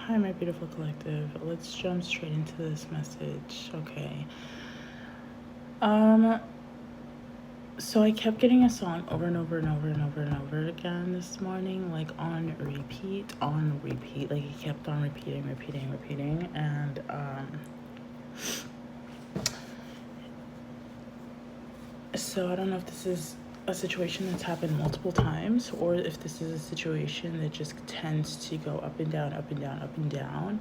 Hi, my beautiful collective. Let's jump straight into this message. Okay. So I kept getting a song over and over and over and over and over again this morning, like on repeat. Like it kept on repeating. And so I don't know if this is a situation that's happened multiple times, or if this is a situation that just tends to go up and down, up and down, up and down.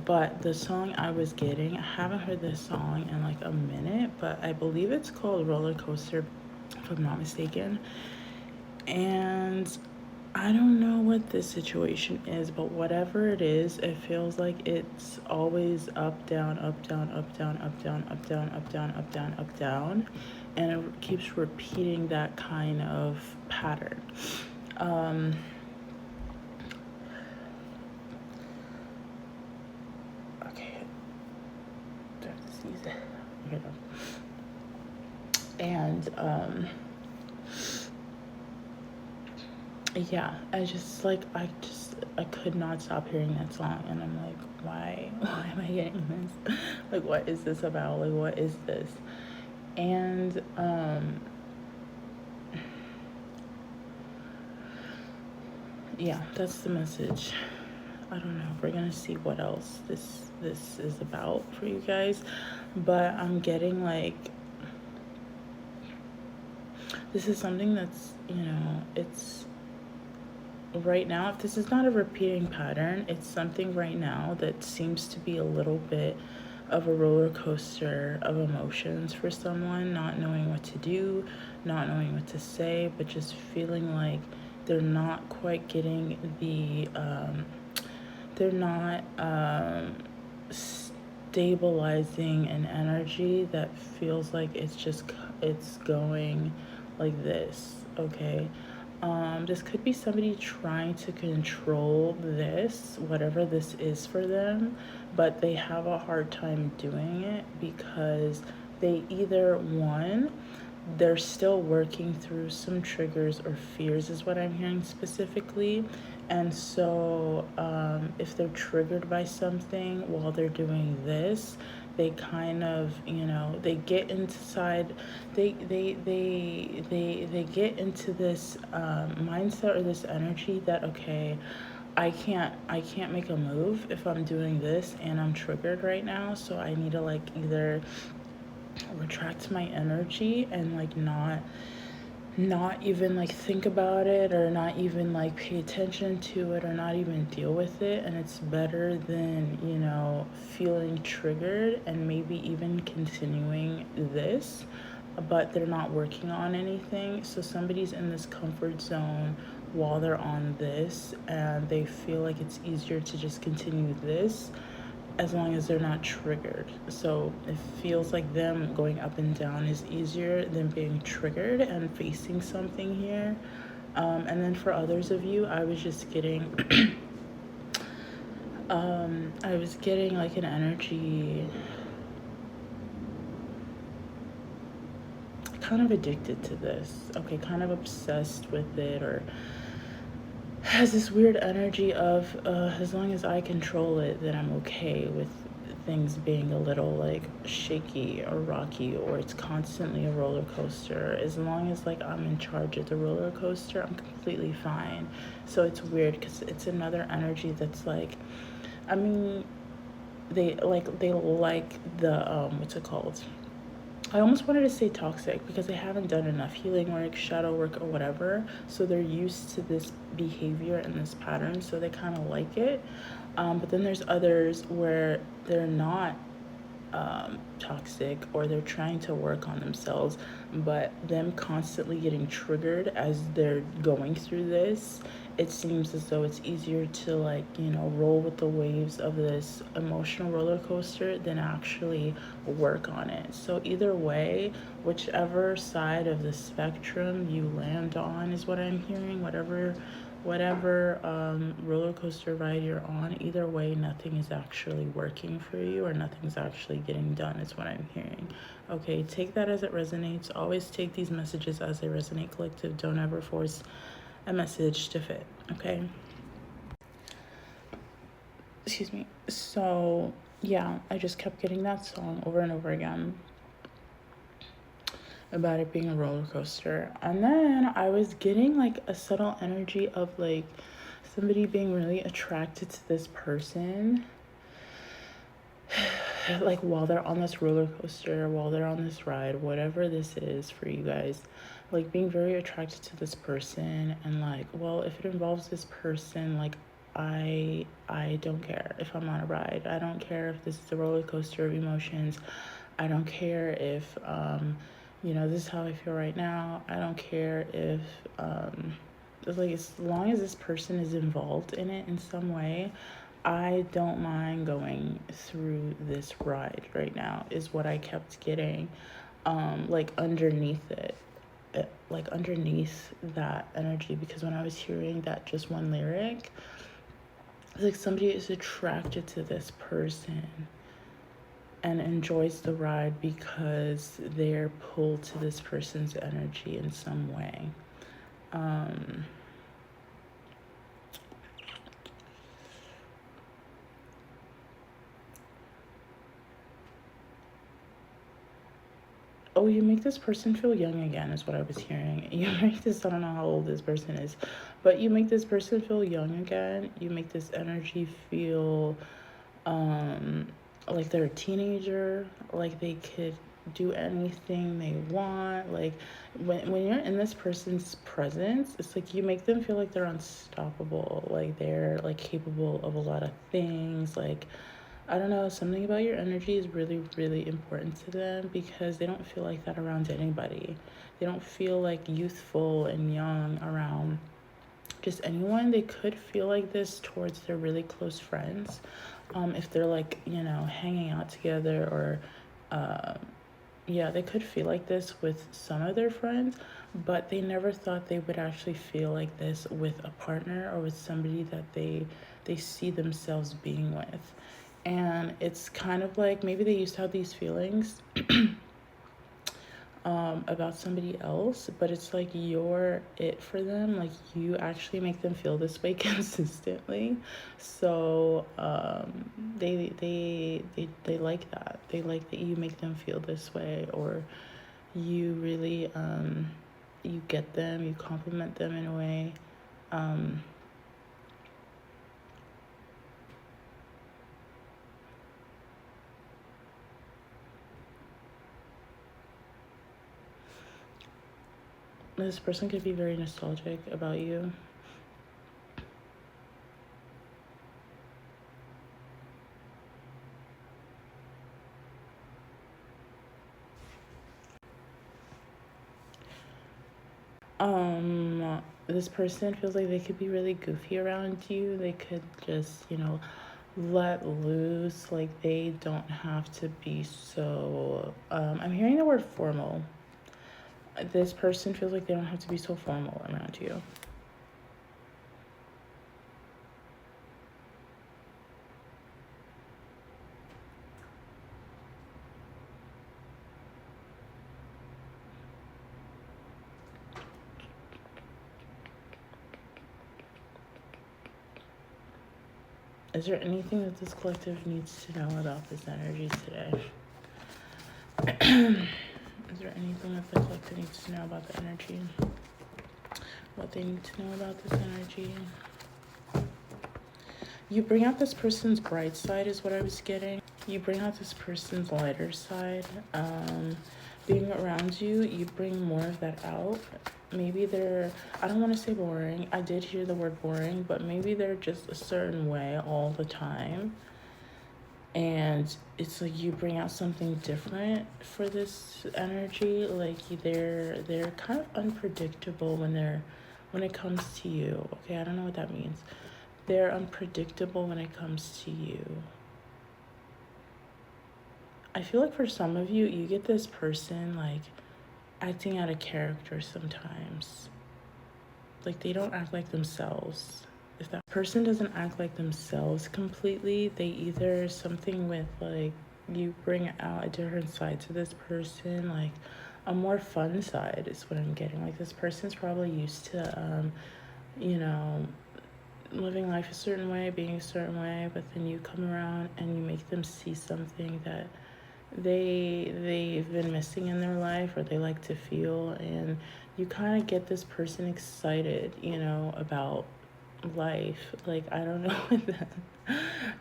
But the song I was getting, I haven't heard this song in like a minute, but I believe it's called Rollercoaster, if I'm not mistaken. And I don't know what this situation is, but whatever it is, it feels like it's always up, down, up, down, up, down, up, down, up, down, up, down, up, down, up, down. And it keeps repeating that kind of pattern. And yeah, I could not stop hearing that song, and I'm like, why am I getting this? Like, what is this about? Like, what is this? And yeah, that's the message. I don't know. We're gonna see what else this is about for you guys, but I'm getting like, this is something that's, it's right now, if this is not a repeating pattern, it's something right now that seems to be a little bit of a roller coaster of emotions for someone, not knowing what to do, not knowing what to say, but just feeling like they're not quite getting the they're not stabilizing an energy that feels like it's going like this. Okay. This could be somebody trying to control this, whatever this is for them, but they have a hard time doing it because they either, one, they're still working through some triggers or fears, is what I'm hearing specifically. And so if they're triggered by something while they're doing this, they kind of, they get inside, they get into this mindset or this energy that, okay, I can't make a move if I'm doing this and I'm triggered right now, so I need to like either retract my energy and like not even like think about it, or not even like pay attention to it, or not even deal with it. And it's better than, feeling triggered and maybe even continuing this, but they're not working on anything. So somebody's in this comfort zone while they're on this, and they feel like it's easier to just continue this as long as they're not triggered. So it feels like them going up and down is easier than being triggered and facing something here. And then for others of you, I was just getting I was getting like an energy kind of addicted to this, okay, kind of obsessed with it, or has this weird energy of as long as I control it, then I'm okay with things being a little like shaky or rocky, or it's constantly a roller coaster. As long as like I'm in charge of the roller coaster, I'm completely fine. So it's weird because it's another energy that's like, I mean, they like the what's it called? I almost wanted to say toxic because they haven't done enough healing work, shadow work, or whatever. So they're used to this behavior and this pattern, so they kind of like it. But then there's others where they're not toxic, or they're trying to work on themselves, but them constantly getting triggered as they're going through this, it seems as though it's easier to like, roll with the waves of this emotional roller coaster than actually work on it. So either way, whichever side of the spectrum you land on is what I'm hearing. Whatever roller coaster ride you're on, either way, nothing is actually working for you, or nothing's actually getting done, is what I'm hearing. Okay, take that as it resonates. Always take these messages as they resonate, collective. Don't ever force a message to fit, okay? excuse me. So yeah, I just kept getting that song over and over again about it being a roller coaster. And then I was getting like a subtle energy of like somebody being really attracted to this person, like while they're on this roller coaster, while they're on this ride, whatever this is for you guys, like being very attracted to this person. And like, well, if it involves this person, like I don't care if I'm on a ride. I don't care if this is a roller coaster of emotions. I don't care if this is how I feel right now. I don't care if like, as long as this person is involved in it in some way, I don't mind going through this ride right now, is what I kept getting. Like underneath it, like underneath that energy, because when I was hearing that just one lyric, it's like somebody is attracted to this person and enjoys the ride because they're pulled to this person's energy in some way. Oh, you make this person feel young again, is what I was hearing. You make this, I don't know how old this person is, but you make this person feel young again. You make this energy feel like they're a teenager, like they could do anything they want. Like when you're in this person's presence, it's like you make them feel like they're unstoppable, like they're like capable of a lot of things. Like, I don't know, something about your energy is really, really important to them because they don't feel like that around anybody. They don't feel like youthful and young around just anyone. They could feel like this towards their really close friends, if they're like, hanging out together, or yeah, they could feel like this with some of their friends, but they never thought they would actually feel like this with a partner or with somebody that they see themselves being with. And it's kind of like maybe they used to have these feelings about somebody else, but it's like you're it for them. Like you actually make them feel this way consistently. So they like that. They like that you make them feel this way, or you really you get them, you compliment them in a way. This person could be very nostalgic about you. This person feels like they could be really goofy around you. They could just, let loose. Like they don't have to be so, I'm hearing the word formal. This person feels like they don't have to be so formal around you. Is there anything that this collective needs to know about this energy today? Is there anything that the collective needs to know about the energy? What they need to know about this energy? You bring out this person's bright side, is what I was getting. You bring out this person's lighter side. Being around you, you bring more of that out. Maybe they're, I don't want to say boring. I did hear the word boring, but maybe they're just a certain way all the time. And it's like you bring out something different for this energy. Like they're kind of unpredictable when it comes to you. Okay, I don't know what that means. They're unpredictable when it comes to you. I feel like for some of you, you get this person like acting out of character sometimes. Like they don't act like themselves. If that person doesn't act like themselves completely, they either something with like you bring out a different side to this person, like a more fun side is what I'm getting. Like this person's probably used to, living life a certain way, being a certain way, but then you come around and you make them see something that they've been missing in their life, or they like to feel, and you kind of get this person excited, about life. Like, I don't know what that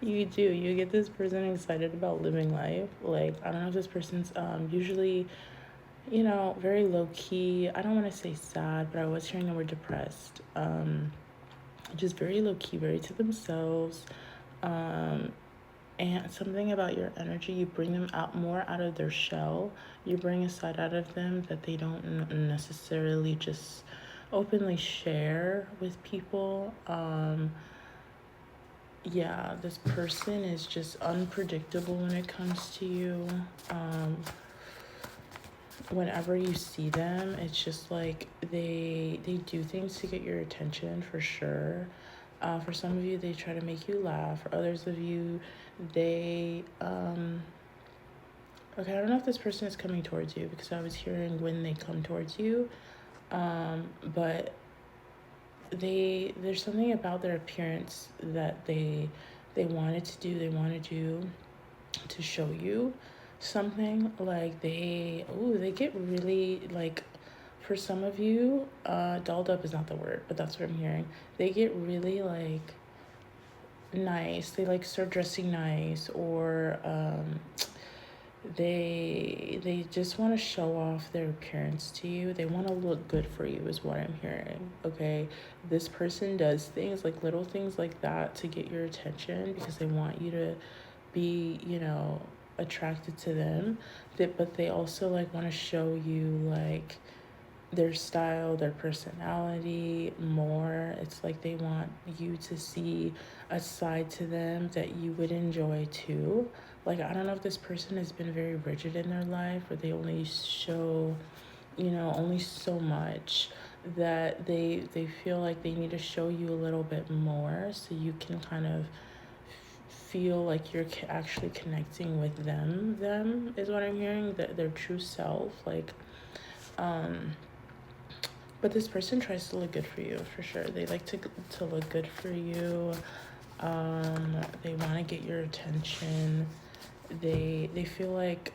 you do. You get this person excited about living life. Like, I don't know if this person's usually, very low key. I don't want to say sad, but I was hearing the word depressed. Just very low key, very to themselves. Um, and something about your energy, you bring them out more out of their shell. You bring a side out of them that they don't necessarily just openly share with people. Yeah, this person is just unpredictable when it comes to you. Whenever you see them, it's just like they do things to get your attention, for sure. For some of you, they try to make you laugh. For others of you, they okay, I don't know if this person is coming towards you, because I was hearing when they come towards you. But there's something about their appearance that they wanted to do. They want to do to show you something. Like, they get really, like, for some of you, dolled up is not the word, but that's what I'm hearing. They get really, like, nice. They, like, start dressing nice, or they just want to show off their appearance to you. They want to look good for you, is what I'm hearing. Okay, this person does things, like little things like that, to get your attention, because they want you to be, attracted to them. But they also, like, want to show you, like, their style, their personality more. It's like they want you to see a side to them that you would enjoy too. Like, I don't know if this person has been very rigid in their life, or they only show, only so much, that they feel like they need to show you a little bit more, so you can kind of feel like you're actually connecting with them is what I'm hearing, their true self. Like, but this person tries to look good for you, for sure. They like to look good for you. They want to get your attention. They feel like,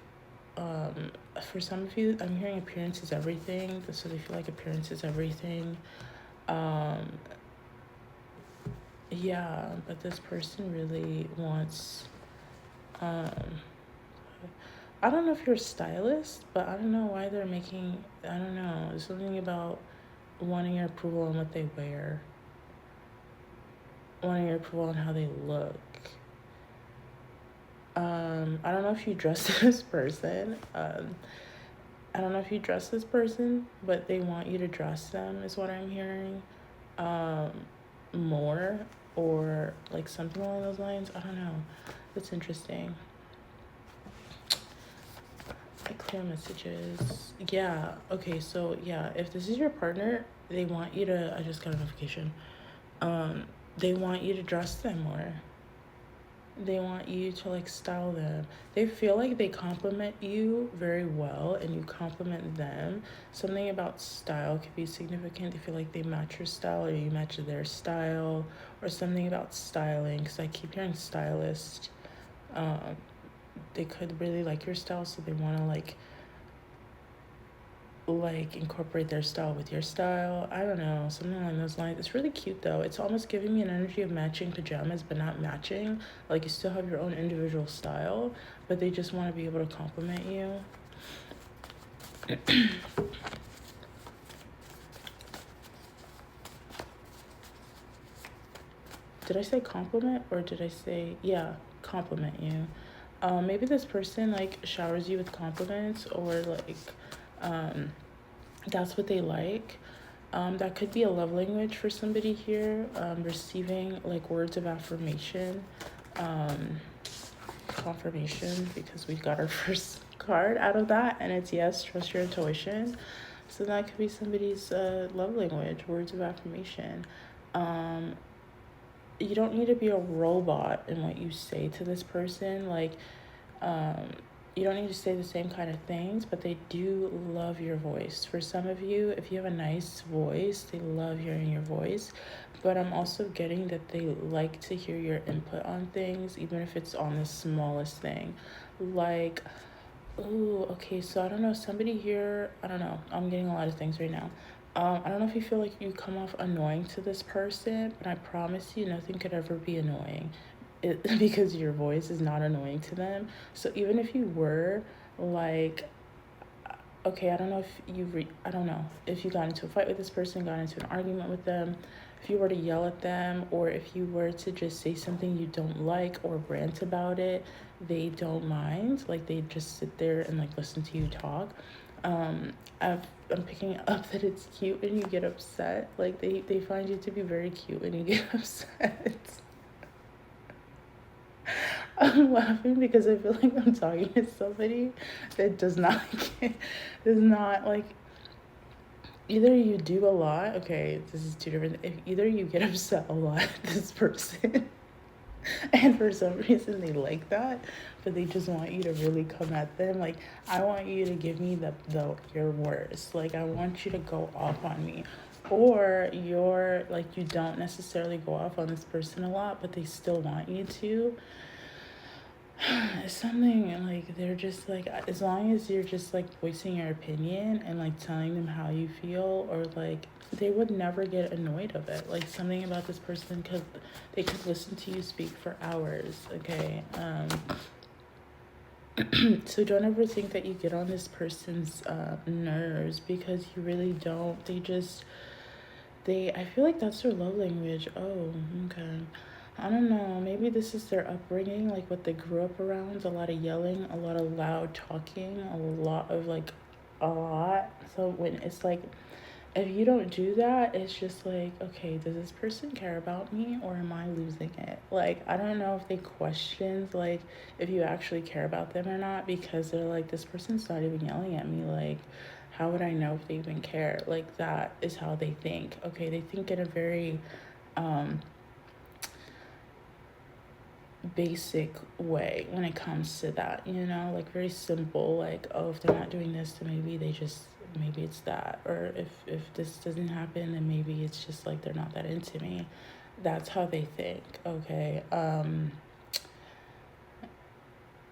for some of you, I'm hearing appearance is everything. So they feel like appearance is everything. Yeah, but this person really wants, I don't know if you're a stylist, but I don't know why they're making, I don't know, there's something about wanting your approval on what they wear, wanting your approval on how they look. I don't know if you dress this person. I don't know if you dress this person, but they want you to dress them, is what I'm hearing. More, or like something along those lines. I don't know. That's interesting. Clear messages. Yeah. Okay. So yeah, if this is your partner, they want you to. I just got a notification. They want you to dress them more. They want you to, like, style them. They feel like they compliment you very well, and you compliment them. Something about style could be significant. They feel like they match your style, or you match their style, or something about styling, because I keep hearing stylist. They could really like your style, so they want to, like incorporate their style with your style. I don't know, something along those lines. It's really cute though. It's almost giving me an energy of matching pajamas, but not matching. Like, you still have your own individual style, but they just want to be able to compliment you. Did I say compliment, or did I say, yeah, compliment you? Maybe this person, like, showers you with compliments, or like, that's what they like. That could be a love language for somebody here. Receiving, like, words of affirmation, confirmation, because we got our first card out of that, and it's yes, trust your intuition. So that could be somebody's love language, words of affirmation. You don't need to be a robot in what you say to this person. Like, you don't need to say the same kind of things, but they do love your voice. For some of you, if you have a nice voice, they love hearing your voice. But I'm also getting that they like to hear your input on things, even if it's on the smallest thing. Like, oh, okay, so I don't know, somebody here, I don't know, I'm getting a lot of things right now. I don't know if you feel like you come off annoying to this person, but I promise you nothing could ever be annoying because your voice is not annoying to them. So even if you were like, okay, I don't know if I don't know if you got into a fight with this person, got into an argument with them, if you were to yell at them, or if you were to just say something you don't like or rant about it, they don't mind. Like they just sit there and like listen to you talk. Um, I'm picking up that it's cute when you get upset. Like they find you to be very cute when you get upset. I'm laughing because I feel like I'm talking to somebody that does not like, either you do a lot, okay, this is two different, if either you get upset a lot at this person and for some reason they like that, but they just want you to really come at them. Like, I want you to give me the your worst. Like, I want you to go off on me. Or you're like, you don't necessarily go off on this person a lot, but they still want you to. It's something like they're just like, as long as you're just like voicing your opinion and like telling them how you feel, or like they would never get annoyed of it. Like something about this person, because they could listen to you speak for hours. Okay. So don't ever think that you get on this person's nerves, because you really don't. I feel like that's their love language. Oh, okay. I don't know. Maybe this is their upbringing, like what they grew up around. A lot of yelling, a lot of loud talking, a lot of like, a lot. So when it's like, if you don't do that, it's just like, okay, does this person care about me or am I losing it? Like, I don't know if they questioned, like, if you actually care about them or not, because they're like, this person's not even yelling at me. Like, how would I know if they even care? Like, that is how they think. Okay, they think in a very um, basic way when it comes to that, like very simple, like, oh, if they're not doing this, then maybe it's that, or if this doesn't happen, then maybe it's just like they're not that into me. That's how they think. Okay.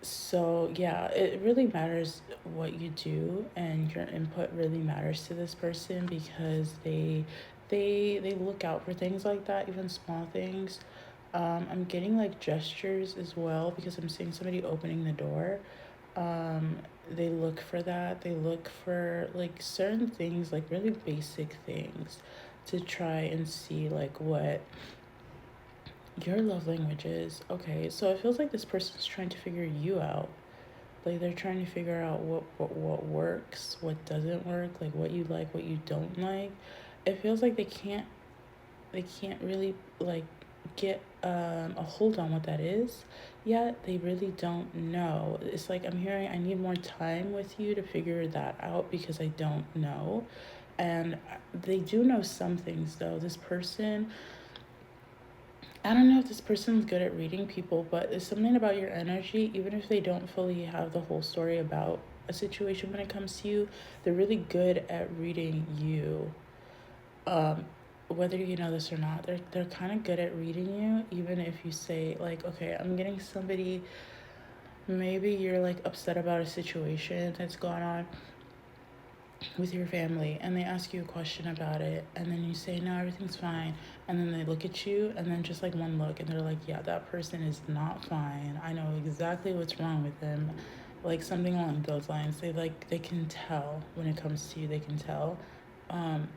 So yeah, it really matters what you do, and your input really matters to this person, because they look out for things like that, even small things. I'm getting like gestures as well, because I'm seeing somebody opening the door. um they look for that. They look for like certain things, like really basic things, to try and see like what your love language is. Okay, so it feels like this person's trying to figure you out. Like they're trying to figure out what works, what doesn't work, like what you like, what you don't like. It feels like they can't really like get a hold on what that is yet. They really don't know. It's like I'm hearing, I need more time with you to figure that out, because I don't know. And they do know some things though. This person, I don't know if this person's good at reading people, but there's something about your energy, even if they don't fully have the whole story about a situation when it comes to you, they're really good at reading you. Um, Whether you know this or not, they're kind of good at reading you, even if you say like, okay, I'm getting somebody, maybe you're like upset about a situation that's gone on with your family, and they ask you a question about it, and then you say no, everything's fine, and then they look at you, and then just like one look, and they're like, yeah, that person is not fine, I know exactly what's wrong with them, like something along those lines. They can tell when it comes to you. They can tell. um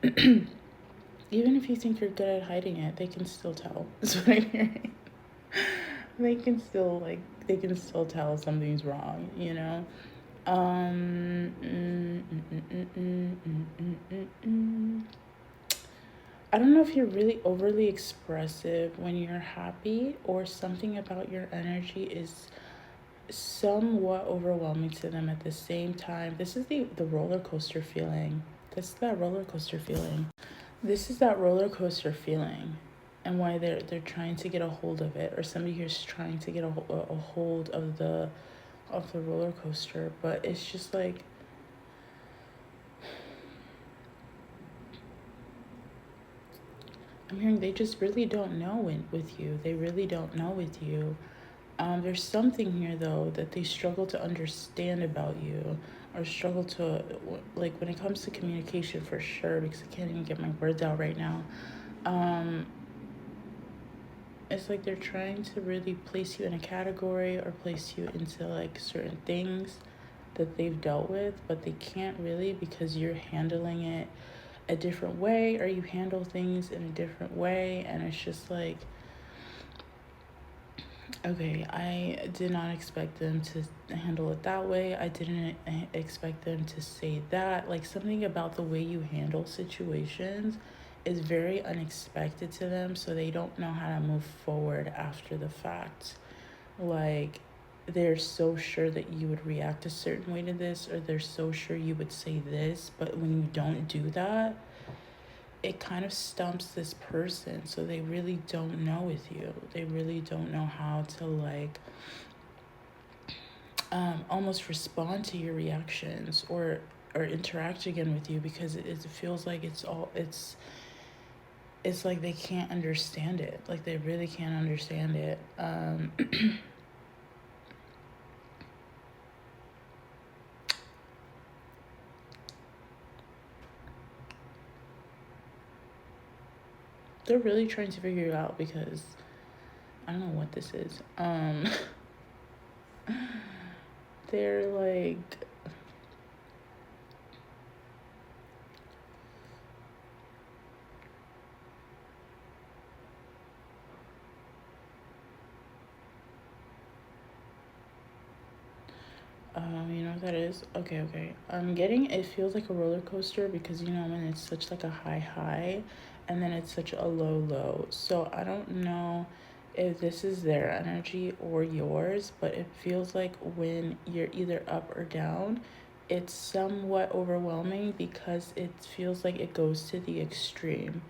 Even if you think you're good at hiding it, they can still tell. That's what I'm hearing. They can still tell something's wrong. Um, mm, mm, mm, mm, mm, mm, mm, mm, mm. I don't know if you're really overly expressive when you're happy, or something about your energy is somewhat overwhelming to them at the same time. This is the roller coaster feeling. This is that roller coaster feeling. This is that roller coaster feeling, and why they're trying to get a hold of it, or somebody who's trying to get a hold of of the roller coaster, but it's just like, I'm hearing they just really don't know with you. They really don't know with you. There's something here though that they struggle to understand about you, or struggle to, like, when it comes to communication, for sure, because I can't even get my words out right now. Um, it's like they're trying to really place you in a category, or place you into like certain things that they've dealt with, but they can't really, because you're handling it a different way, or you handle things in a different way, and it's just like, okay, I did not expect them to handle it that way. I didn't expect them to say that. Like, something about the way you handle situations is very unexpected to them, so they don't know how to move forward after the fact. Like, they're so sure that you would react a certain way to this, or they're so sure you would say this, but when you don't do that, it kind of stumps this person, so they really don't know with you. They really don't know how to, like, almost respond to your reactions, or interact again with you, because it feels like it's like they can't understand it. Like, they really can't understand it. They're really trying to figure it out, because I don't know what this is. They're like, you know what that is? Okay. I'm getting, it feels like a roller coaster, because you know when it's such like a high, and then it's such a low. So I don't know if this is their energy or yours, but it feels like when you're either up or down, it's somewhat overwhelming, because it feels like it goes to the extreme.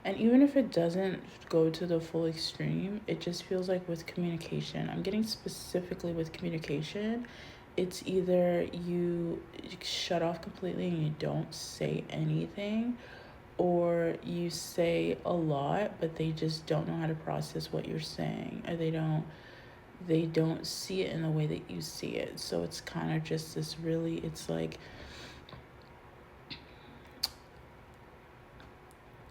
And even if it doesn't go to the full extreme, it just feels like with communication. I'm getting specifically with communication, it's either you shut off completely and you don't say anything, or you say a lot but they just don't know how to process what you're saying, or they don't see it in the way that you see it. So it's kind of just this really, it's like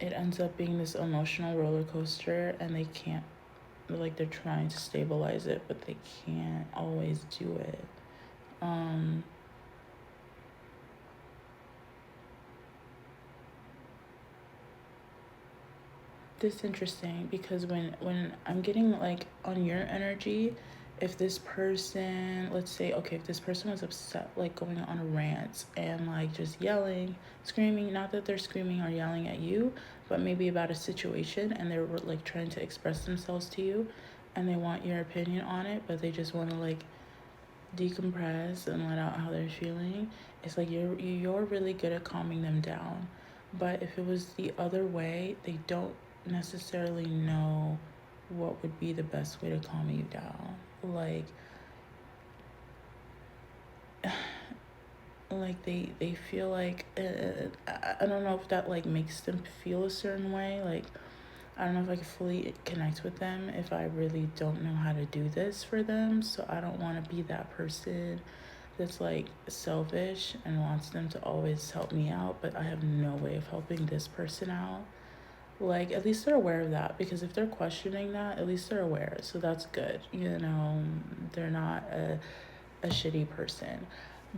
it ends up being this emotional roller coaster, and they can't, like, they're trying to stabilize it but they can't always do it. um this interesting, because when I'm getting like on your energy, if this person, let's say, okay, if this person was upset, like going on a rant and like just yelling, screaming, not that they're screaming or yelling at you, but maybe about a situation, and they're like trying to express themselves to you, and they want your opinion on it, but they just want to like decompress and let out how they're feeling. It's like you're really good at calming them down. But if it was the other way, they don't necessarily know what would be the best way to calm you down. Like they feel like, I don't know if that like makes them feel a certain way. Like, I don't know if I can fully connect with them if I really don't know how to do this for them. So I don't want to be that person that's like selfish and wants them to always help me out, but I have no way of helping this person out. Like, at least they're aware of that, because if they're questioning that, at least they're aware. So that's good. You know, they're not a shitty person.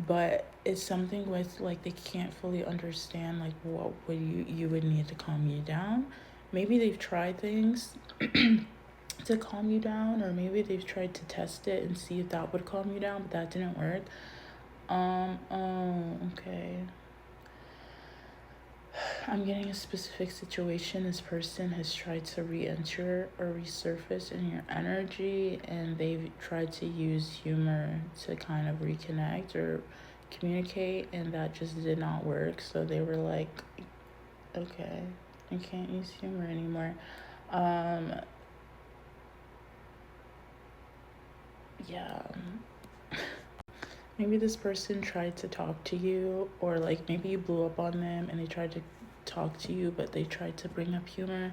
But it's something with like they can't fully understand like what would you would need to calm you down. Maybe they've tried things to calm you down, or maybe they've tried to test it and see if that would calm you down, but that didn't work. Okay. I'm getting a specific situation. This person has tried to re-enter or resurface in your energy, and they've tried to use humor to kind of reconnect or communicate, and that just did not work. So they were like, okay, I can't use humor anymore. Um, yeah. Maybe this person tried to talk to you, or like maybe you blew up on them and they tried to talk to you, but they tried to bring up humor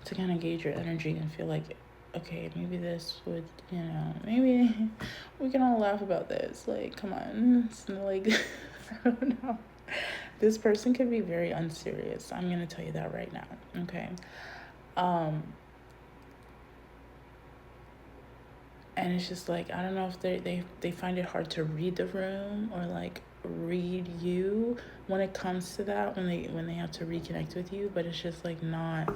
to kind of gauge your energy and feel like, okay, maybe this would, maybe we can all laugh about this. Like, come on. It's not like, I don't know. This person could be very unserious. I'm going to tell you that right now. Okay. And it's just like, I don't know if they find it hard to read the room or like read you when it comes to that, when they have to reconnect with you, but it's just like not,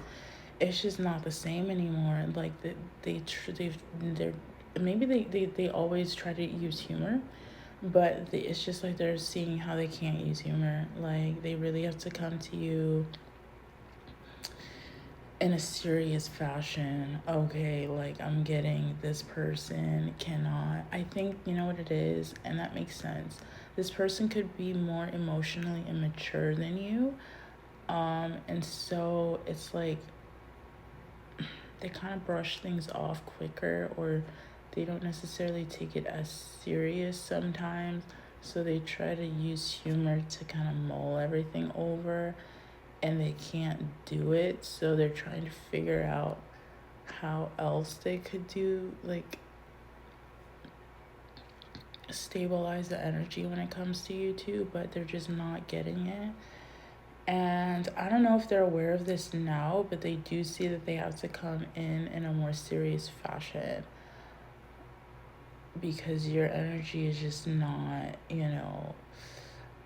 it's just not the same anymore. Like they're maybe they always try to use humor, but it's just like they're seeing how they can't use humor. Like they really have to come to you in a serious fashion. Okay, like I'm getting this person cannot, I think, you know what it is, and that makes sense. This person could be more emotionally immature than you. And so it's like they kind of brush things off quicker, or they don't necessarily take it as serious sometimes. So they try to use humor to kind of mull everything over, and they can't do it. So they're trying to figure out how else they could do, like, stabilize the energy when it comes to you too, but they're just not getting it. And I don't know if they're aware of this now, but they do see that they have to come in a more serious fashion, because your energy is just not,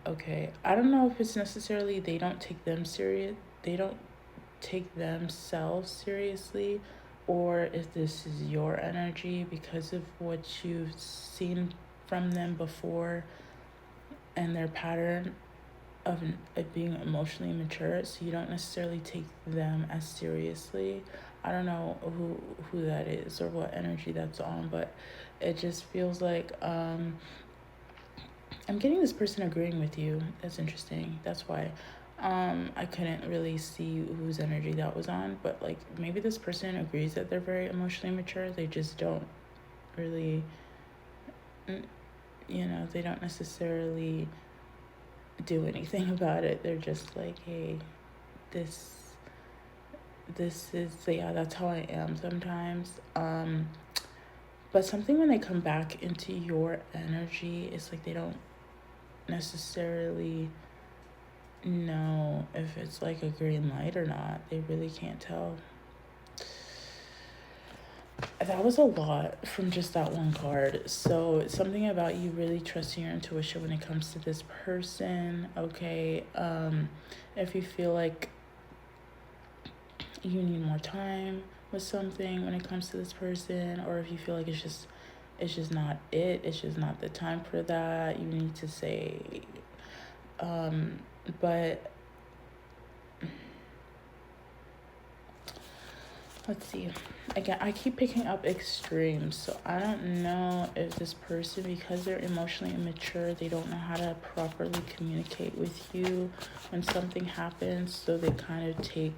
okay. I don't know if it's necessarily they don't take them serious, they don't take themselves seriously, or if this is your energy because of what you've seen from them before and their pattern of being emotionally mature, so you don't necessarily take them as seriously. I don't know who that is or what energy that's on, but it just feels like I'm getting this person agreeing with you. That's interesting. That's why I couldn't really see whose energy that was on, but like maybe this person agrees that they're very emotionally mature. They just don't really, they don't necessarily do anything about it. They're just like, hey, this this is, yeah, that's how I am sometimes. But something when they come back into your energy, it's like they don't necessarily know if it's like a green light or not. They really can't tell. That was a lot from just that one card. So it's something about you really trusting your intuition when it comes to this person. Okay. If you feel like you need more time with something when it comes to this person, or if you feel like it's just not it's just not the time for that, you need to say, but let's see. Again, I keep picking up extremes, so I don't know if this person, because they're emotionally immature, they don't know how to properly communicate with you when something happens, so they kind of take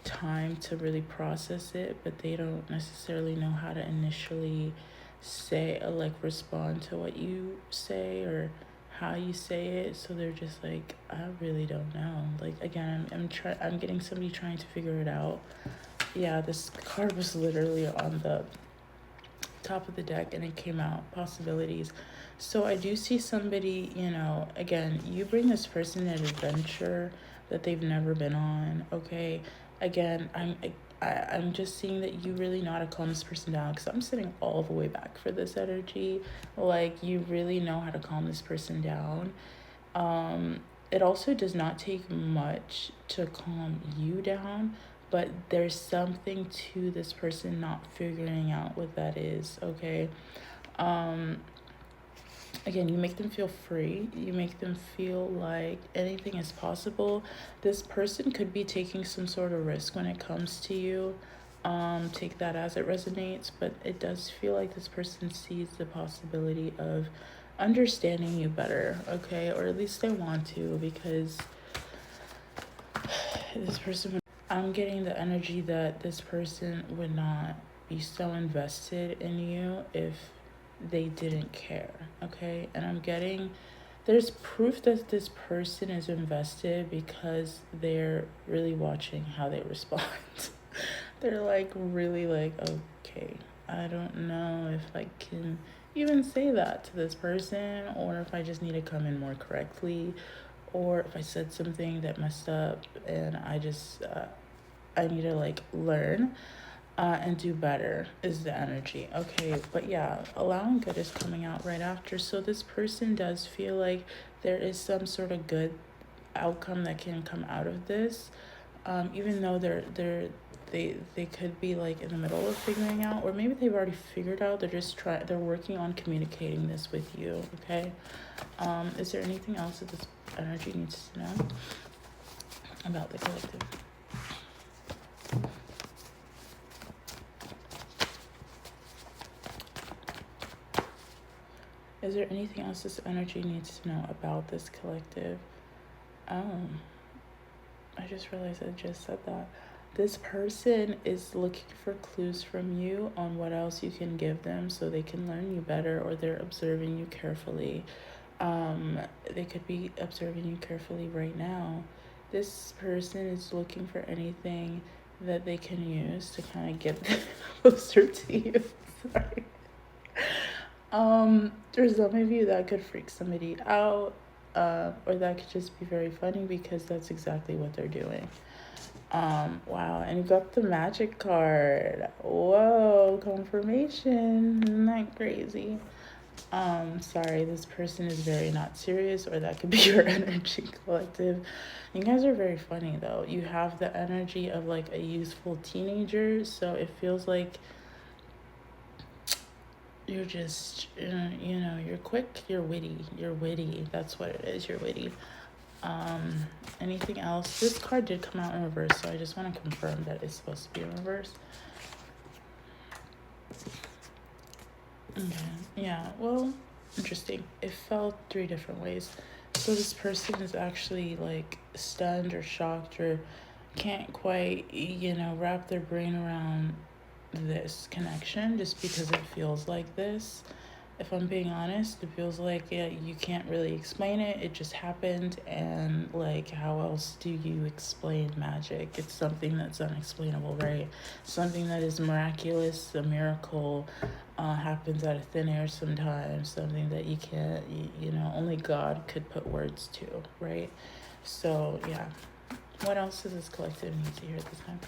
time to really process it, but they don't necessarily know how to initially say, like, respond to what you say or how you say it. So they're just like, I really don't know. Like, again, I'm getting somebody trying to figure it out. Yeah, this card was literally on the top of the deck and it came out possibilities. So I do see somebody, again, you bring this person an adventure that they've never been on. Okay, again, I'm just seeing that you really know how to calm this person down, because I'm sitting all the way back for this energy. Like, you really know how to calm this person down. It also does not take much to calm you down, but there's something to this person not figuring out what that is. Okay. Again, you make them feel free. You make them feel like anything is possible. This person could be taking some sort of risk when it comes to you. Take that as it resonates, but it does feel like this person sees the possibility of understanding you better, okay? Or at least they want to, because this person, I'm getting the energy that this person would not be so invested in you if they didn't care, okay? And I'm getting, there's proof that this person is invested because they're really watching how they respond. They're like really like, okay, I don't know if I can even say that to this person, or if I just need to come in more correctly, or if I said something that messed up and I need to like learn and do better is the energy. Okay, but yeah, allowing good is coming out right after. So this person does feel like there is some sort of good outcome that can come out of this, even though they could be like in the middle of figuring out, or maybe they've already figured out. They're working on communicating this with you. Okay, is there anything else that this energy needs to know about the collective? Is there anything else this energy needs to know about this collective? I just realized I just said that. This person is looking for clues from you on what else you can give them so they can learn you better, or they're observing you carefully. They could be observing you carefully right now. This person is looking for anything that they can use to kind of get them closer to you. Sorry. For some of you, that could freak somebody out, or that could just be very funny because that's exactly what they're doing. Wow, and you got the magic card. Whoa, confirmation. Isn't that crazy? Sorry, this person is very not serious, or that could be your energy, collective. You guys are very funny though. You have the energy of like a youthful teenager, so it feels like you're just, you're quick, you're witty. That's what it is, you're witty. Anything else? This card did come out in reverse, so I just want to confirm that it's supposed to be in reverse. Okay, yeah, well, interesting. It fell 3 different ways. So this person is actually like stunned or shocked, or can't quite, wrap their brain around this connection, just because it feels like this. If I'm being honest, it feels like, yeah, you can't really explain it. It just happened, and like, how else do you explain magic? It's something that's unexplainable, right? Something that is miraculous, a miracle, happens out of thin air sometimes. Something that you can't, only God could put words to, right? So yeah, what else does this collective need to hear at this time?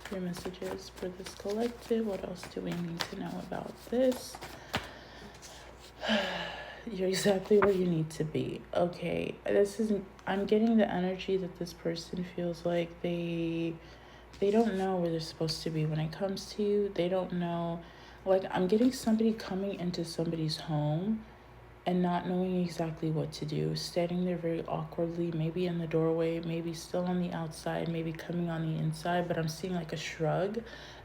Your messages for this collective. What else do we need to know about this? You're exactly where you need to be. Okay, I'm getting the energy that this person feels like they don't know where they're supposed to be when it comes to you. They don't know, like, I'm getting somebody coming into somebody's home and not knowing exactly what to do, standing there very awkwardly, maybe in the doorway, maybe still on the outside, maybe coming on the inside, but I'm seeing like a shrug,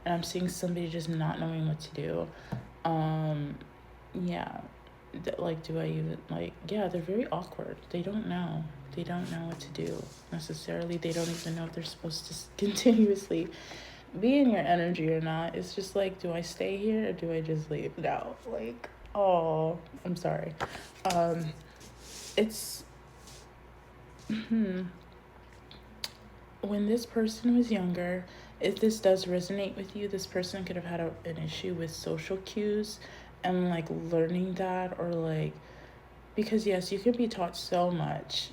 and I'm seeing somebody just not knowing what to do. Yeah, like, do I even, like, yeah, they're very awkward. They don't know what to do necessarily. They don't even know if they're supposed to continuously be in your energy or not. It's just like, do I stay here or do I just leave? No, like, oh, I'm sorry. It's when this person was younger, if this does resonate with you, this person could have had an issue with social cues and like learning that, or like, because yes, you can be taught so much,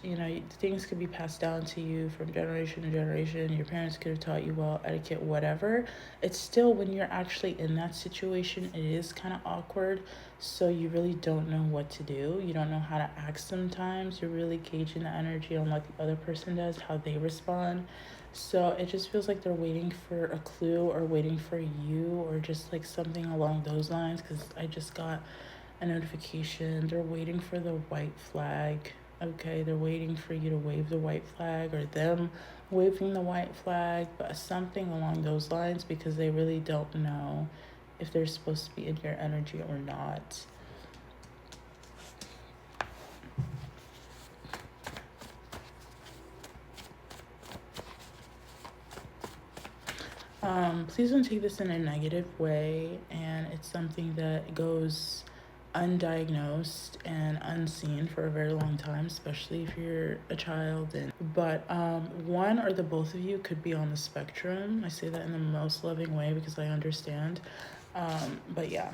things could be passed down to you from generation to generation. Your parents could have taught you well etiquette, whatever. It's still, when you're actually in that situation, it is kind of awkward. So you really don't know what to do. You don't know how to act sometimes. You're really gauging the energy on what the other person does, how they respond. So it just feels like they're waiting for a clue, or waiting for you, or just like something along those lines, because I just got a notification. They're waiting for the white flag. Okay, they're waiting for you to wave the white flag, or them waving the white flag, but something along those lines, because they really don't know if they're supposed to be in your energy or not. Please don't take this in a negative way, and it's something that goes undiagnosed and unseen for a very long time, especially if you're a child. And but one or the both of you could be on the spectrum. I say that in the most loving way because I understand. But yeah.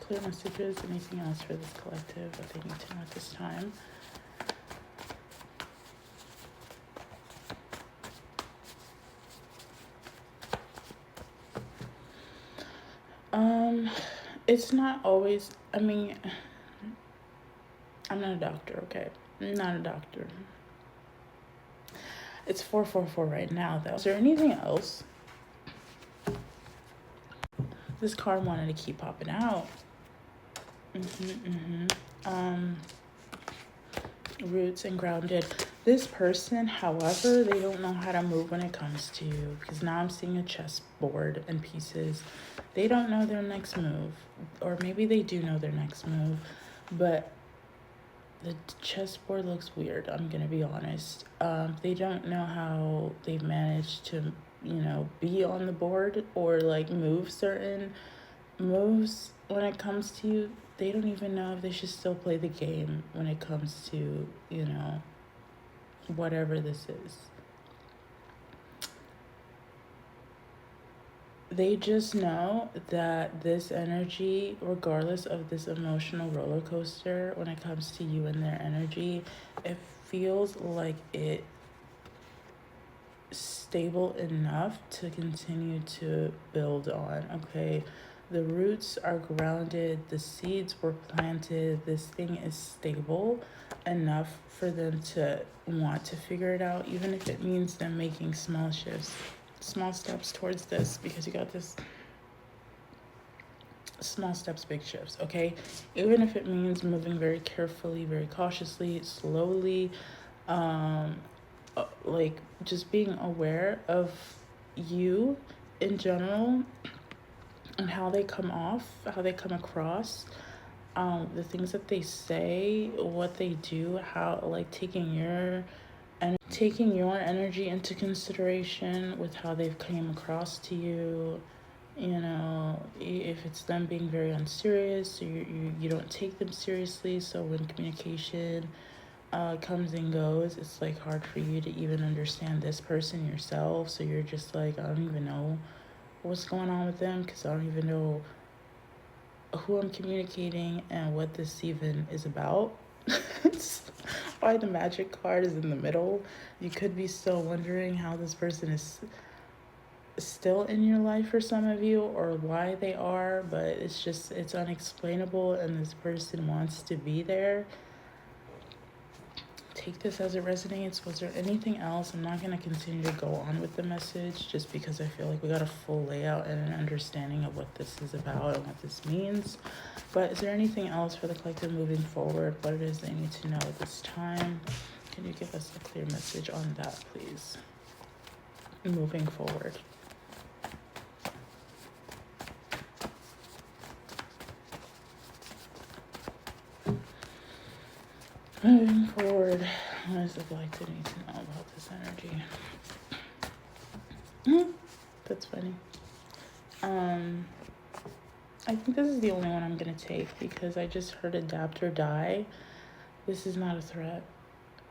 Clear messages, anything else for this collective that they need to know at this time? It's not always, I mean, I'm not a doctor, okay? I'm not a doctor. It's 444 right now, though. Is there anything else? This card wanted to keep popping out. Roots and grounded. This person, however, they don't know how to move when it comes to you, because now I'm seeing a chessboard and pieces. They don't know their next move, or maybe they do know their next move, but the chessboard looks weird, I'm gonna be honest. They don't know how they've managed to, be on the board or like move certain moves when it comes to you. They don't even know if they should still play the game when it comes to, whatever this is. They just know that this energy, regardless of this emotional roller coaster, when it comes to you and their energy, it feels like it stable enough to continue to build on. Okay, the roots are grounded, the seeds were planted, this thing is stable enough for them to want to figure it out, even if it means them making small shifts, small steps towards this, because you got this small steps, big shifts. Okay, even if it means moving very carefully, very cautiously, slowly, like just being aware of you in general and how they come off, how they come across, the things that they say, what they do, how, like, taking your energy into consideration with how they've came across to you. If it's them being very unserious, you don't take them seriously, so when communication comes and goes, it's like hard for you to even understand this person yourself, so you're just like, I don't even know what's going on with them, because I don't even know who I'm communicating and what this even is about. Why the magic card is in the middle. You could be still wondering how this person is still in your life for some of you, or why they are, but it's unexplainable, and this person wants to be there. Take this as it resonates. Was there anything else? I'm not going to continue to go on with the message just because I feel like we got a full layout and an understanding of what this is about and what this means. But is there anything else for the collective moving forward? What it is they need to know at this time? Can you give us a clear message on that, please? Moving forward. Moving forward, what does the collective need to know about this energy? That's funny. I think this is the only one I'm gonna take because I just heard adapt or die. This is not a threat.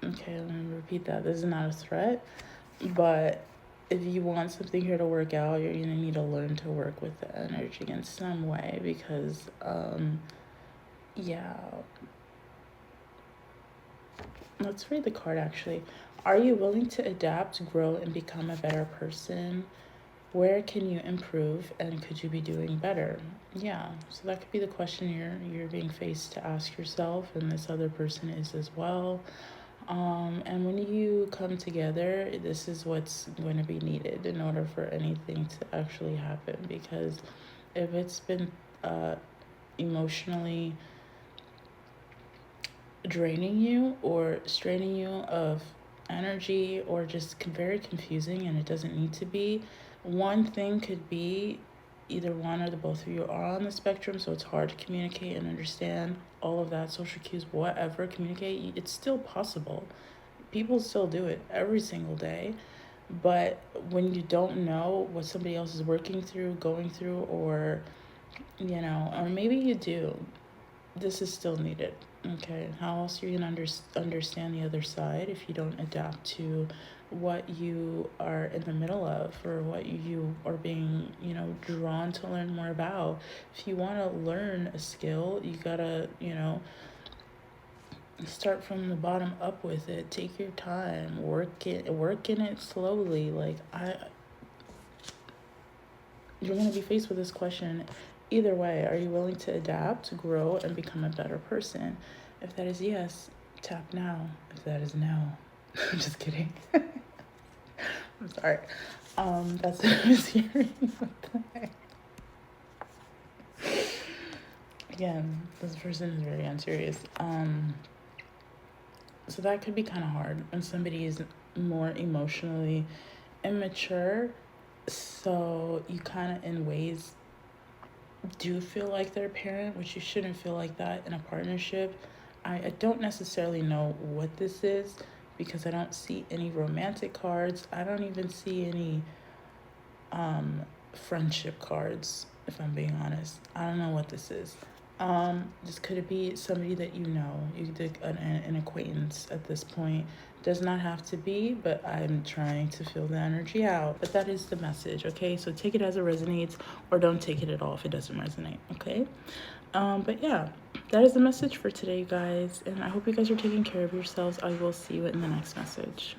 Okay, let me repeat that. This is not a threat, but if you want something here to work out, you're gonna need to learn to work with the energy in some way because, yeah. Let's read the card actually. Are you willing to adapt, grow, and become a better person? Where can you improve, and could you be doing better? Yeah, so that could be the question you're being faced to ask yourself, and this other person is as well. And when you come together, this is what's going to be needed in order for anything to actually happen. Because if it's been emotionally draining you or straining you of energy, or just very confusing, and it doesn't need to be. One thing could be either one or the both of you are on the spectrum, so it's hard to communicate and understand all of that, social cues, whatever, communicate. It's still possible. People still do it every single day. But when you don't know what somebody else is working through, going through, or, or maybe you do, this is still needed. Okay, how else are you gonna understand the other side if you don't adapt to what you are in the middle of, or what you are being, drawn to learn more about? If you want to learn a skill, you gotta, start from the bottom up with it. Take your time, work in it slowly. Like, you're going to be faced with this question either way. Are you willing to adapt, grow, and become a better person? If that is yes, tap now. If that is no, I'm just kidding. I'm sorry. That's what I was hearing. Again, this person is very unserious. So that could be kind of hard when somebody is more emotionally immature. So you kind of, in ways, do feel like they're a parent, which you shouldn't feel like that in a partnership. I don't necessarily know what this is, because I don't see any romantic cards. I don't even see any friendship cards, if I'm being honest. I don't know what this is. This could it be somebody that an acquaintance at this point. Does not have to be, but I'm trying to feel the energy out. But that is the message, okay? So take it as it resonates, or don't take it at all if it doesn't resonate, okay? But yeah, that is the message for today, guys. And I hope you guys are taking care of yourselves. I will see you in the next message.